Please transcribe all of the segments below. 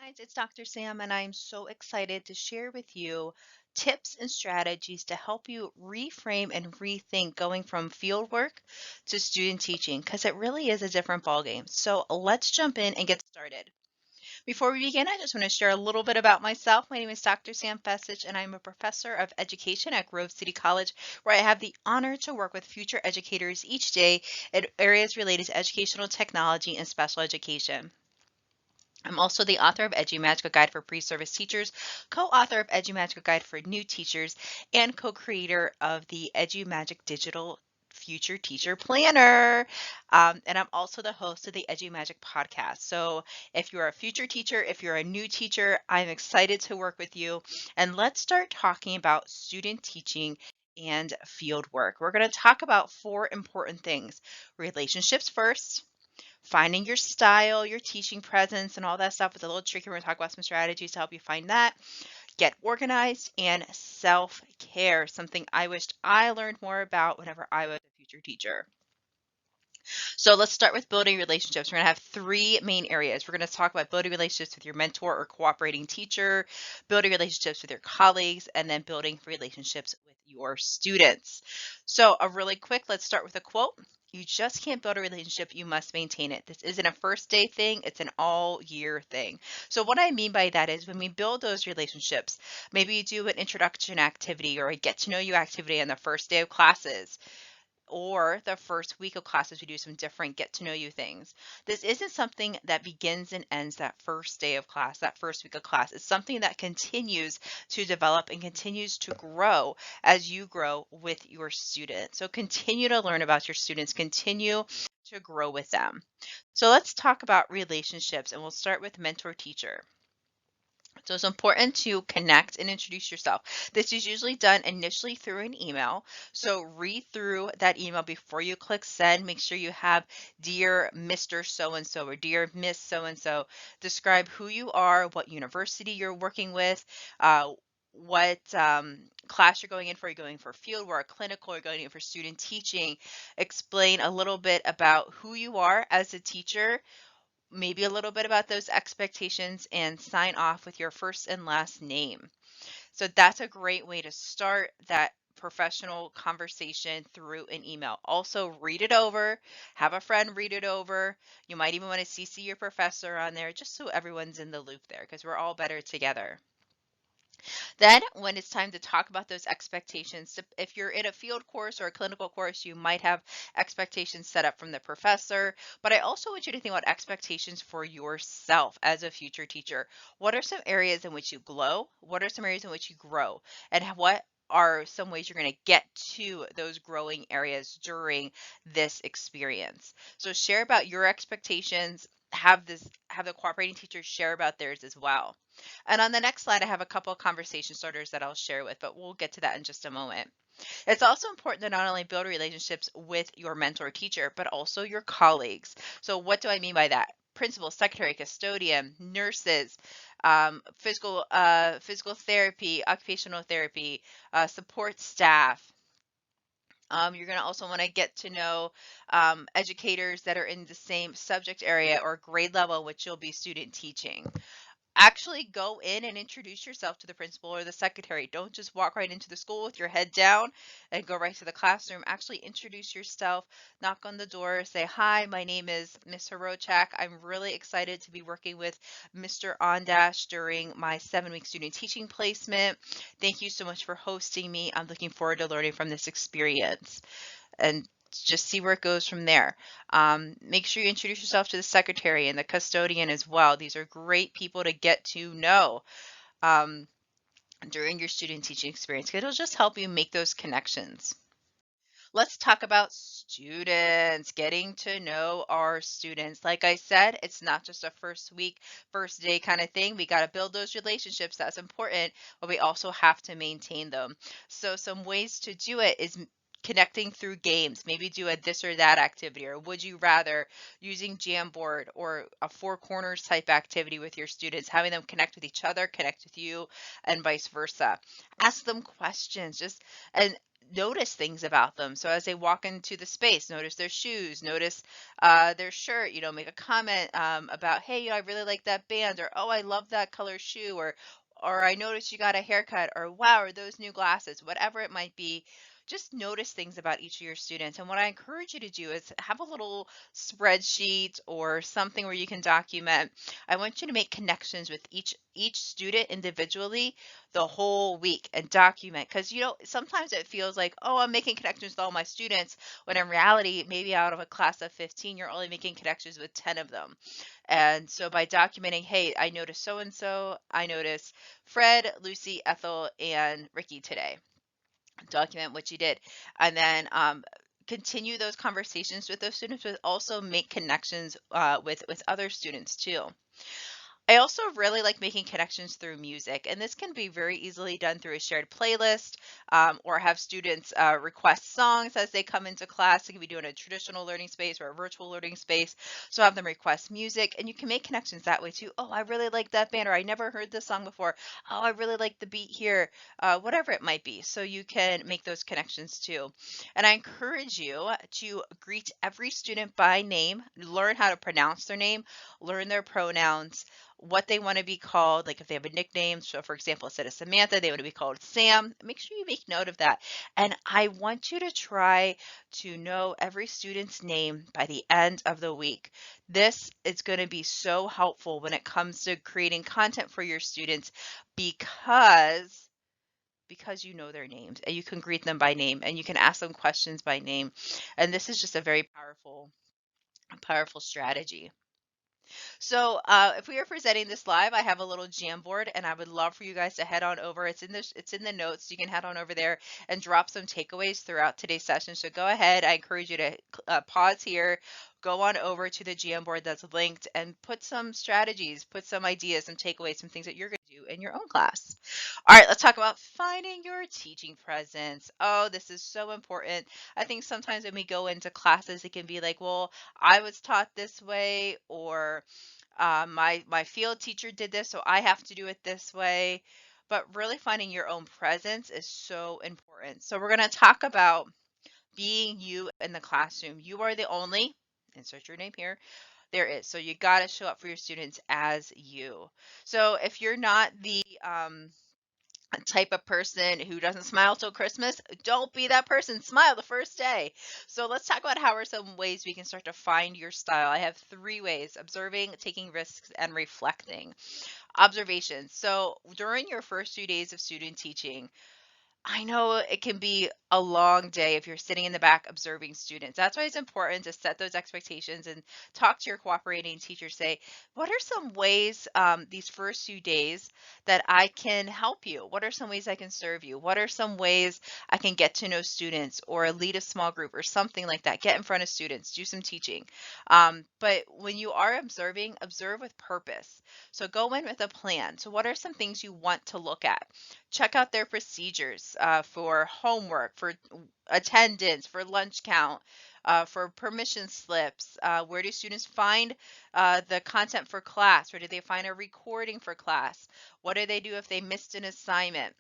Guys, it's Dr. Sam, and I'm so excited to share with you tips and strategies to help you reframe and rethink going from field work to student teaching because it really is a different ballgame. So let's jump in and get started. Before we begin, I just want to share a little bit about myself. My name is Dr. Sam Fecich, and I'm a professor of education at Grove City College, where I have the honor to work with future educators each day in areas related to educational technology and special education. I'm also the author of EduMagic, a guide for pre-service teachers, co-author of EduMagic, a guide for new teachers, and co-creator of the EduMagic Digital Future Teacher Planner. And I'm also the host of the EduMagic podcast. So if you're a future teacher, if you're a new teacher, I'm excited to work with you. And let's start talking about student teaching and field work. We're going to talk about four important things: relationships first, finding your style, your teaching presence, and all that stuff is a little tricky. We're going to talk about some strategies to help you find that. Get organized, and self care, something I wished I learned more about whenever I was a future teacher. So let's start with building relationships. We're going to have three main areas. We're going to talk about building relationships with your mentor or cooperating teacher, building relationships with your colleagues, and then building relationships with your students. So a really quick, let's start with a quote. You just can't build a relationship, you must maintain it. This isn't a first day thing, it's an all year thing. So what I mean by that is when we build those relationships, maybe you do an introduction activity or a get to know you activity on the first day of classes, or the first week of classes, we do some different get to know you things. This isn't something that begins and ends that first day of class, that first week of class. It's something that continues to develop and continues to grow as you grow with your students. So continue to learn about your students, continue to grow with them. So let's talk about relationships, and we'll start with mentor teacher. So it's important to connect and introduce yourself. This is usually done initially through an email. So read through that email before you click send. Make sure you have dear Mr. So-and-so or dear Miss So-and-so. Describe who you are, what university you're working with, what class you're going in for. You're going for field work, clinical, you're going in for student teaching. Explain a little bit about who you are as a teacher, maybe a little bit about those expectations, and sign off with your first and last name. So that's a great way to start that professional conversation through an email. Also, read it over, have a friend read it over. You might even want to CC your professor on there just so everyone's in the loop there because we're all better together. Then, when it's time to talk about those expectations, if you're in a field course or a clinical course, you might have expectations set up from the professor. But I also want you to think about expectations for yourself as a future teacher. What are some areas in which you glow? What are some areas in which you grow? And what are some ways you're going to get to those growing areas during this experience? So share about your expectations. Have the cooperating teachers share about theirs as well. And on the next slide, I have a couple of conversation starters that I'll share with, but we'll get to that in just a moment. It's also important to not only build relationships with your mentor teacher, but also your colleagues. So what do I mean by that? Principal, secretary, custodian, nurses, physical therapy, occupational therapy, support staff. You're going to also want to get to know educators that are in the same subject area or grade level, which you'll be student teaching. Actually go in and introduce yourself to the principal or the secretary. Don't just walk right into the school with your head down and go right to the classroom. Actually introduce yourself, knock on the door, say, hi, my name is Ms. Hirochak. I'm really excited to be working with Mr. Ondash during my 7-week student teaching placement. Thank you so much for hosting me. I'm looking forward to learning from this experience. And just see where it goes from there. Make sure you introduce yourself to the secretary and the custodian as well. These are great people to get to know during your student teaching experience. It'll just help you make those connections. Let's talk about students, getting to know our students. Like I said, it's not just a first week, first day kind of thing. We got to build those relationships. That's important, but we also have to maintain them. So some ways to do it is connecting through games. Maybe do a this or that activity, or would you rather, using Jamboard or a four corners type activity with your students, having them connect with each other, connect with you, and vice versa. Ask them questions, just and notice things about them. So as they walk into the space, notice their shoes, notice their shirt, make a comment about, hey, I really like that band, or oh, I love that color shoe, or I noticed you got a haircut, or wow, are those new glasses, whatever it might be. Just notice things about each of your students. And what I encourage you to do is have a little spreadsheet or something where you can document. I want you to make connections with each student individually the whole week and document, because sometimes it feels like, oh, I'm making connections with all my students, when in reality, maybe out of a class of 15, you're only making connections with 10 of them. And so by documenting, hey, I noticed so and so, I noticed Fred, Lucy, Ethel, and Ricky today. Document what you did, and then continue those conversations with those students, but also make connections with other students too. I also really like making connections through music, and this can be very easily done through a shared playlist, or have students request songs as they come into class. It can be doing a traditional learning space or a virtual learning space. So have them request music, and you can make connections that way too. Oh, I really like that band, or I never heard this song before. Oh, I really like the beat here, whatever it might be. So you can make those connections too. And I encourage you to greet every student by name, learn how to pronounce their name, learn their pronouns, what they want to be called. Like if they have a nickname, so for example, instead of Samantha, they want to be called Sam. Make sure you make note of that. And I want you to try to know every student's name by the end of the week. This is going to be so helpful when it comes to creating content for your students, because you know their names and you can greet them by name and you can ask them questions by name. And this is just a very powerful strategy. So if we are presenting this live, I have a little Jamboard, and I would love for you guys to head on over. It's in the notes. You can head on over there and drop some takeaways throughout today's session. So go ahead. I encourage you to pause here, go on over to the Jamboard that's linked, and put some strategies, put some ideas, some takeaways, some things that you're going to do in your own class. All right, let's talk about finding your teaching presence. Oh, this is so important. I think sometimes when we go into classes, it can be like, well, I was taught this way, or my field teacher did this, so I have to do it this way. But really finding your own presence is so important. So we're going to talk about being you in the classroom. You are the only, insert your name here, there is. So you got to show up for your students as you. So if you're not the type of person who doesn't smile till Christmas, don't be that person. Smile the first day. So let's talk about how are some ways we can start to find your style. I have 3 ways: observing, taking risks, and reflecting. Observation. So during your first few days of student teaching, I know it can be a long day if you're sitting in the back observing students. That's why it's important to set those expectations and talk to your cooperating teacher. Say, what are some ways these first few days that I can help you? What are some ways I can serve you? What are some ways I can get to know students or lead a small group or something like that? Get in front of students, do some teaching. But when you are observing, observe with purpose. So go in with a plan. So, what are some things you want to look at? Check out their procedures for homework, for attendance, for lunch count, for permission slips. Where do students find the content for class? Where do they find a recording for class? What do they do if they missed an assignment?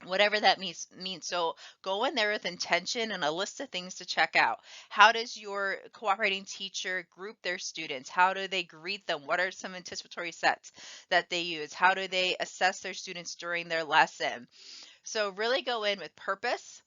Whatever that means. So go in there with intention and a list of things to check out. How does your cooperating teacher group their students? How do they greet them? What are some anticipatory sets that they use? How do they assess their students during their lesson? So really go in with purpose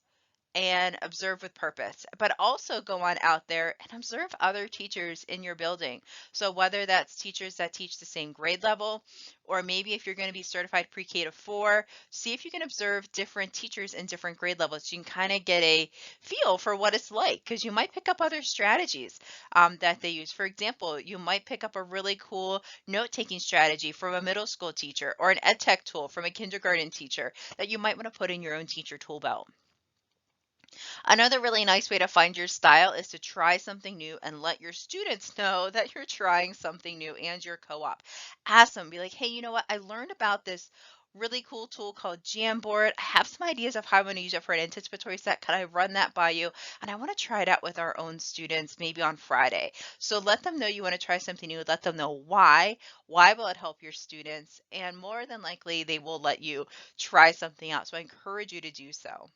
and observe with purpose, but also go on out there and observe other teachers in your building. So whether that's teachers that teach the same grade level, or maybe if you're going to be certified pre-K to 4, see if you can observe different teachers in different grade levels. You can kind of get a feel for what it's like, because you might pick up other strategies that they use. For example, you might pick up a really cool note-taking strategy from a middle school teacher, or an ed tech tool from a kindergarten teacher that you might want to put in your own teacher tool belt. Another really nice way to find your style is to try something new and let your students know that you're trying something new, and your co-op. Ask them, be like, hey, you know what? I learned about this really cool tool called Jamboard. I have some ideas of how I'm going to use it for an anticipatory set. Can I run that by you? And I want to try it out with our own students, maybe on Friday. So let them know you want to try something new. Let them know why. Why will it help your students? And more than likely, they will let you try something out. So I encourage you to do so.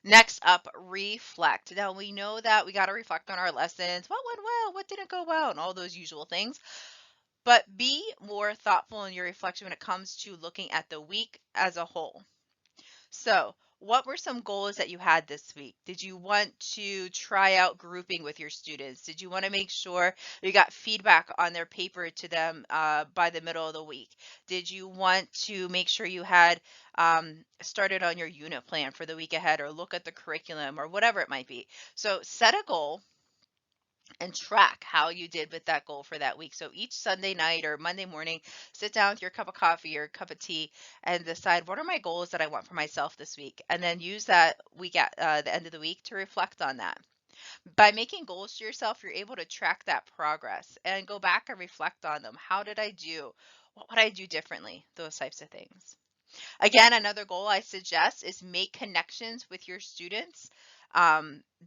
Next up, reflect. Now we know that we got to reflect on our lessons. What went well? What didn't go well? And all those usual things. But be more thoughtful in your reflection when it comes to looking at the week as a whole. So, what were some goals that you had this week? Did you want to try out grouping with your students? Did you want to make sure you got feedback on their paper to them by the middle of the week? Did you want to make sure you had started on your unit plan for the week ahead or look at the curriculum or whatever it might be? So, set a goal and track how you did with that goal for that week. So each Sunday night or Monday morning, sit down with your cup of coffee or cup of tea and decide what are my goals that I want for myself this week. And then use that week at the end of the week to reflect on that. By making goals to yourself, you're able to track that progress and go back and reflect on them. How did I do? What would I do differently? Those types of things. Again, another goal I suggest is make connections with your students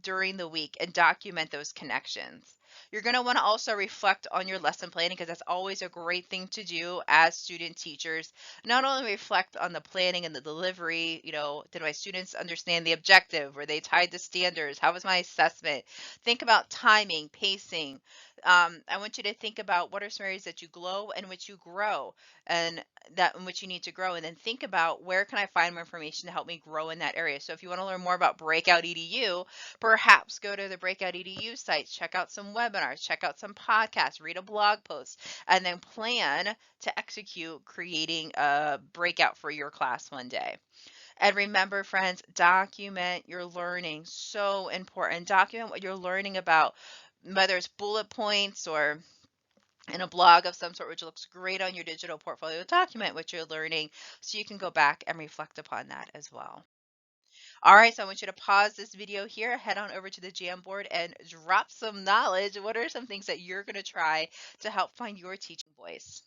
during the week and document those connections. You're going to want to also reflect on your lesson planning because that's always a great thing to do as student teachers. Not only reflect on the planning and the delivery, did my students understand the objective? Were they tied to standards? How was my assessment? Think about timing, pacing. I want you to think about what are some areas that you glow and which you grow and that in which you need to grow, and then think about where can I find more information to help me grow in that area. So if you want to learn more about Breakout EDU, perhaps go to the Breakout EDU site, check out some webinars, check out some podcasts, read a blog post, and then plan to execute creating a breakout for your class one day. And remember, friends, document your learning. So important. Document what you're learning about, whether it's bullet points or in a blog of some sort, which looks great on your digital portfolio. Document what you're learning so you can go back and reflect upon that as well. All right, so I want you to pause this video here, head on over to the Jamboard and drop some knowledge. What are some things that you're going to try to help find your teaching voice?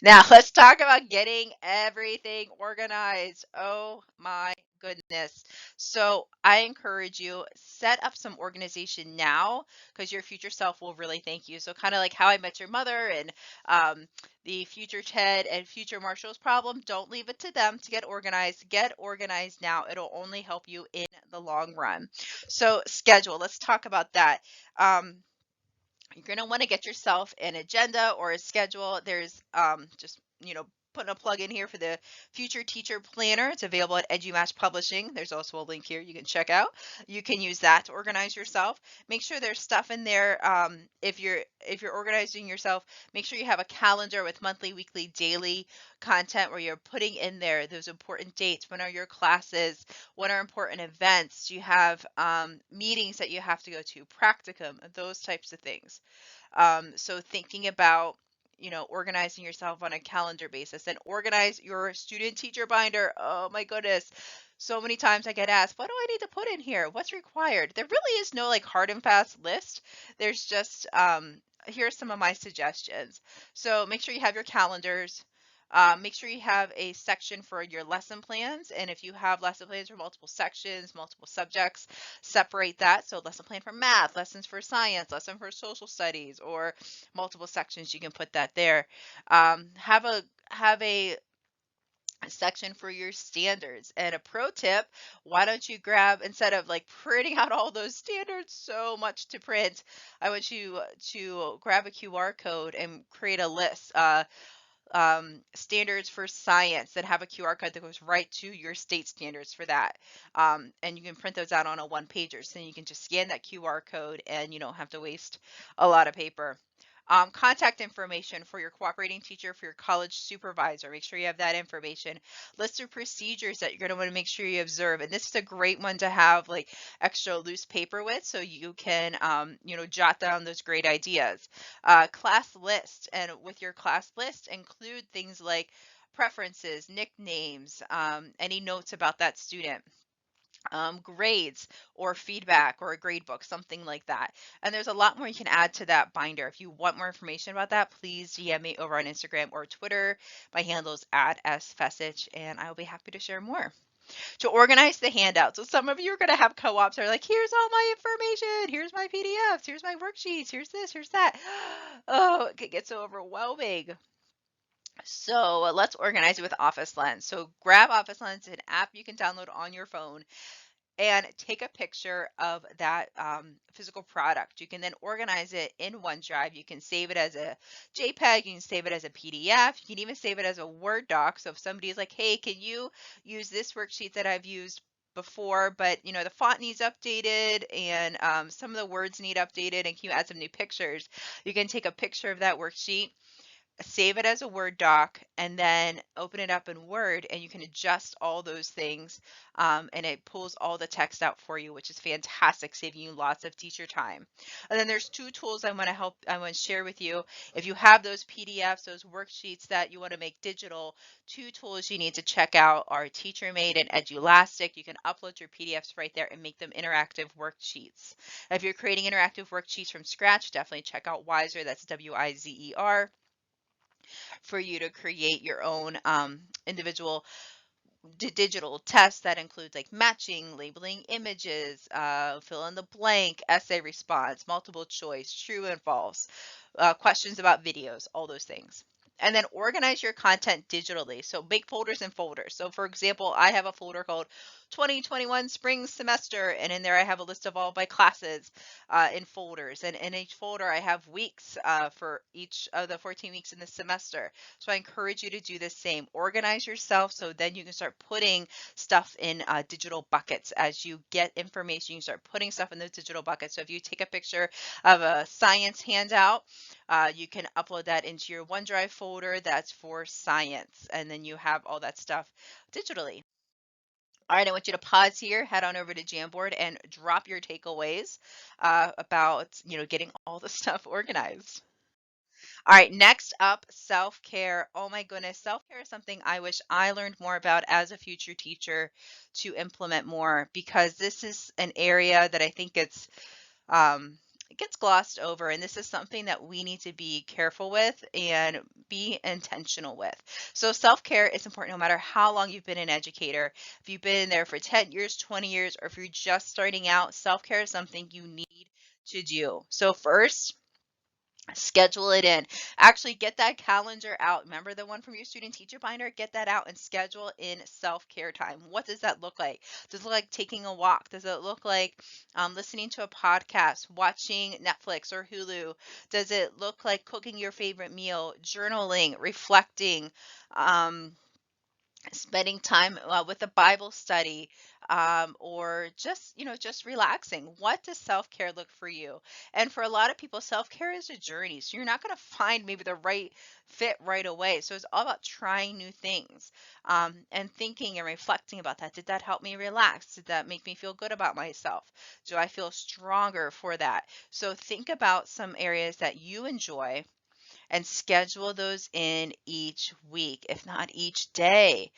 Now, let's talk about getting everything organized. Oh my goodness. So, I encourage you set up some organization now because your future self will really thank you. So, kind of like How I Met Your Mother and the future Ted and future Marshall's problem, don't leave it to them to get organized. Get organized now. It'll only help you in the long run. So, schedule. Let's talk about that. You're going to want to get yourself an agenda or a schedule. There's just, putting a plug in here for the Future Teacher Planner. It's available at EduMatch Publishing. There's also a link here you can check out. You can use that to organize yourself. Make sure there's stuff in there. If you're organizing yourself, make sure you have a calendar with monthly, weekly, daily content where you're putting in there those important dates. When are your classes? What are important events? Do you have meetings that you have to go to? Practicum, those types of things. So thinking about, organizing yourself on a calendar basis and organize your student teacher binder. Oh my goodness. So many times I get asked, what do I need to put in here? What's required? There really is no like hard and fast list. There's just, here's some of my suggestions. So make sure you have your calendars. Make sure you have a section for your lesson plans. And if you have lesson plans for multiple sections, multiple subjects, separate that. So lesson plan for math, lessons for science, lesson for social studies, or multiple sections, you can put that there. Have a section for your standards. And a pro tip, why don't you grab, instead of like printing out all those standards, so much to print, I want you to grab a QR code and create a list. Standards for science that have a QR code that goes right to your state standards for that. And you can print those out on a one pager. So you can just scan that QR code and you don't have to waste a lot of paper. Contact information for your cooperating teacher, for your college supervisor. Make sure you have that information. List of procedures that you're going to want to make sure you observe. And this is a great one to have like extra loose paper with so you can, jot down those great ideas. Class list. And with your class list, include things like preferences, nicknames, any notes about that student, grades or feedback or a grade book, something like that. And there's a lot more you can add to that binder. If you want more information about that, please DM me over on Instagram or Twitter. My handle is at @sfecich, and I will be happy to share more. To organize the handouts. So some of you are going to have co-ops that are like, here's all my information. Here's my PDFs. Here's my worksheets. Here's this, here's that. Oh, it could get so overwhelming. So let's organize it with Office Lens. So grab Office Lens, an app you can download on your phone. and take a picture of that physical product. You can then organize it in OneDrive. You can save it as a JPEG, you can save it as a PDF, you can even save it as a Word doc. So if somebody's like, hey, can you use this worksheet that I've used before, but the font needs updated and some of the words need updated, and can you add some new pictures? You can take a picture of that worksheet, save it as a Word doc, and then open it up in Word, and you can adjust all those things, and it pulls all the text out for you, which is fantastic, saving you lots of teacher time. And then there's two tools I want to share with you. If you have those PDFs, those worksheets that you want to make digital, two tools you need to check out are TeacherMade and Edulastic. You can upload your PDFs right there and make them interactive worksheets. If you're creating interactive worksheets from scratch, definitely check out Wizer. That's Wizer, for you to create your own individual digital tests that includes like matching, labeling images, fill in the blank, essay response, multiple choice, true and false, questions about videos, all those things. And then organize your content digitally. So make folders and folders. So for example, I have a folder called 2021 spring semester, and in there I have a list of all my classes in folders. And in each folder I have weeks for each of the 14 weeks in the semester. So I encourage you to do the same. Organize yourself so then you can start putting stuff in digital buckets. As you get information, you can start putting stuff in those digital buckets. So if you take a picture of a science handout, you can upload that into your OneDrive folder that's for science, and then you have all that stuff digitally. All right, I want you to pause here, head on over to Jamboard, and drop your takeaways about getting all the stuff organized. All right, next up, self-care. Oh my goodness, self-care is something I wish I learned more about as a future teacher to implement more, because this is an area that I think it gets glossed over, and this is something that we need to be careful with and be intentional with. So self-care is important no matter how long you've been an educator. If you've been there for 10 years, 20 years, or if you're just starting out, self-care is something you need to do. So first, schedule it in. Actually, get that calendar out. Remember the one from your student teacher binder? Get that out and schedule in self-care time. What does that look like? Does it look like taking a walk? Does it look like listening to a podcast, watching Netflix or Hulu? Does it look like cooking your favorite meal, journaling, reflecting? Spending time with a Bible study, or just relaxing. What does self-care look for you? And for a lot of people, self-care is a journey. So you're not going to find maybe the right fit right away. So it's all about trying new things, and thinking and reflecting about that. Did that help me relax? Did that make me feel good about myself? Do I feel stronger for that? So think about some areas that you enjoy and schedule those in each week, if not each day.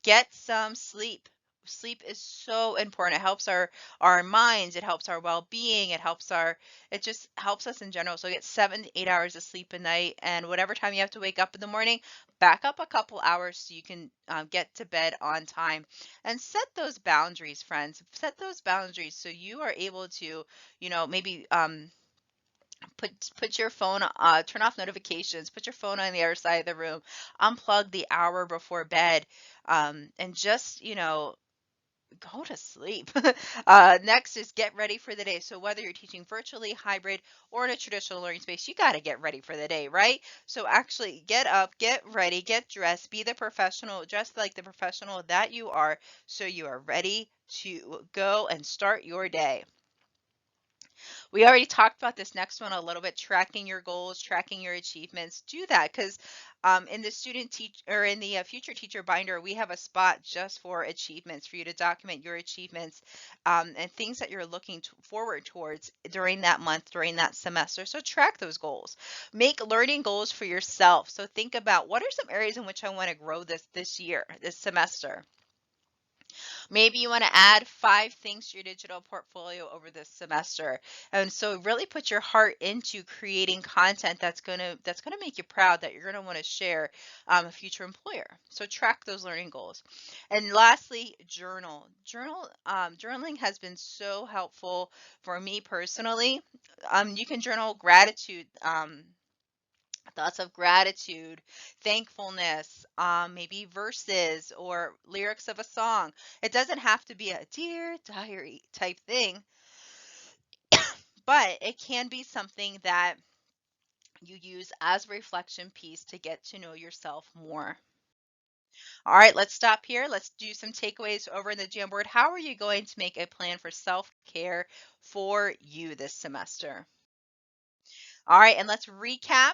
Get some sleep. Sleep is so important. It helps our minds. It helps our well-being. It just helps us in general. So get 7 to 8 hours of sleep a night, and whatever time you have to wake up in the morning, back up a couple hours so you can get to bed on time. And set those boundaries, friends. Set those boundaries so you are able to, maybe put your phone, turn off notifications, put your phone on the other side of the room, unplug the hour before bed, and just go to sleep. Next is get ready for the day. So whether you're teaching virtually, hybrid, or in a traditional learning space, you got to get ready for the day, right? So actually get up, get ready, get dressed, be the professional, just like the professional that you are, so you are ready to go and start your day. We already talked about this next one a little bit, tracking your goals, tracking your achievements. Do that, because in the student teach or in the future teacher binder, we have a spot just for achievements, for you to document your achievements, and things that you're looking forward towards during that month, during that semester. So track those goals. Make learning goals for yourself. So think about, what are some areas in which I want to grow this year, this semester. Maybe you want to add 5 things to your digital portfolio over this semester. And so really put your heart into creating content that's gonna make you proud, that you're gonna want to share a future employer. So track those learning goals. And lastly, journal. Journaling has been so helpful for me personally. You can journal gratitude. thoughts of gratitude, thankfulness, maybe verses or lyrics of a song. It doesn't have to be a dear diary type thing, but it can be something that you use as a reflection piece to get to know yourself more. All right, let's stop here. Let's do some takeaways over in the Jamboard. How are you going to make a plan for self care for you this semester? All right, and let's recap.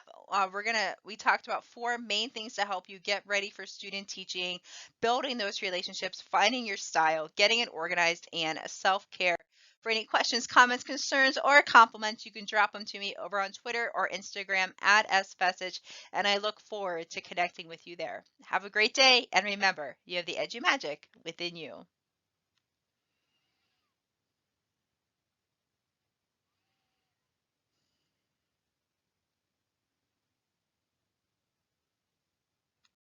We talked about four main things to help you get ready for student teaching, building those relationships, finding your style, getting it organized, and self-care. For any questions, comments, concerns, or compliments, you can drop them to me over on Twitter or Instagram at @sfecich, and I look forward to connecting with you there. Have a great day, and remember, you have the edgy magic within you.